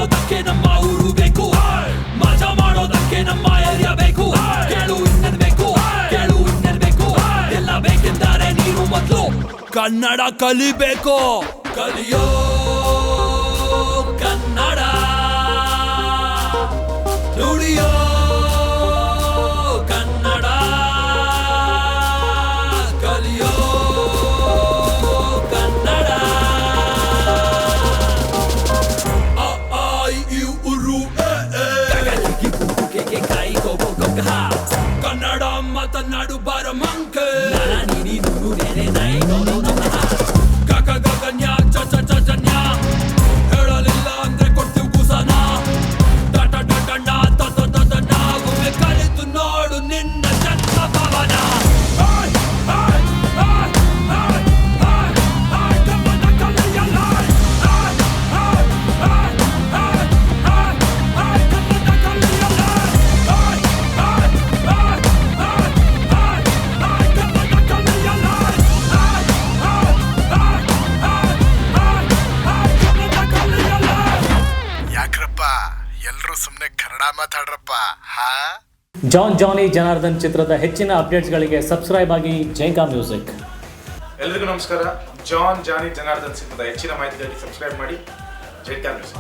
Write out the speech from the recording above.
ಮಾಡೋದಕ್ಕೆ ನಮ್ಮ ಊರು ಬೇಕು, ಮಜಾ ಮಾಡೋದಕ್ಕೆ ನಮ್ಮ ಏರಿಯಾ ಬೇಕು. ಕೇಳು ಇನ್ನೇನ್ ಬೇಕು, ಕೇಳು ಇನ್ನೇನ್ ಬೇಕು, ಎಲ್ಲ ಬೇಕೆಂದರೆ ನೀನು ಮೊದಲು ಕನ್ನಡ ಕಲಿಬೇಕು. ಕಲಿಯೋ ಕನ್ನಡ, ನುಡಿಯೋ ಕನ್ನಡ, ಕಲಿಯೋ ಕನ್ನಡ. ಅ ಆ ಇ ಈ ಉರು ಎ ಎ ಕೆ ಕೈ ಗೋ ಗೋ ಗೋ ಗ. ಕನ್ನಡ ಮಾತನಾಡು ಬಾರ ಮಂಕೆ, ನೀ ನುಡು ನೇ ನೈ ನೋ ನೋ ನೋ. ಗ ಗ ಗ ಗ ನ್ಯಾ ಚ ಚ ಚ ಚ ನ್ಯಾ, ಹೇಳಲಿಲ್ಲ ಅಂದ್ರೆ ಕೊಡ್ತೀವಿ ಕುಸನ. ಟ ಟ ಟ ಟ ಣ ತ ತ ತ ತ ಣ, ಒಮ್ಮೆ ಕಲಿತು ನೋಡು ನಿನ್ನ ಜನ್ಮ ಭವನ. ಕನ್ನಡ ಕಲಿಯಲ್ಲ, ಕನ್ನಡ ಕಲಿಯಲ್ಲ, ಕನ್ನಡ ಕಲಿಯಲ್ಲ, ಕನ್ನಡ ಕಲಿಯಲ್ಲ. ಯಾಕ್ರಪ್ಪ ಎಲ್ರೂ ಸುಮ್ಮನೆ ಕನ್ನಡ ಮಾತಾಡ್ರಪ್ಪ. ಹಾ, ಜಾನ್ ಜಾನಿ ಜನಾರ್ದನ್ ಚಿತ್ರದ ಹೆಚ್ಚಿನ ಅಪ್ಡೇಟ್ಸ್ಗಳಿಗೆ ಸಬ್ಸ್ಕ್ರೈಬ್ ಆಗಿ ಜೈಕಾ ಮ್ಯೂಸಿಕ್. ಎಲ್ರಿಗೂ ನಮಸ್ಕಾರ. ಜಾನ್ ಜಾನಿ ಜನಾರ್ದನ್ ಸಿನಿಮಾದ ಹೆಚ್ಚಿನ ಮಾಹಿತಿಗಾಗಿ ಸಬ್ಸ್ಕ್ರೈಬ್ ಮಾಡಿ ಜೈಕಾ ನ್ಯೂಸ್.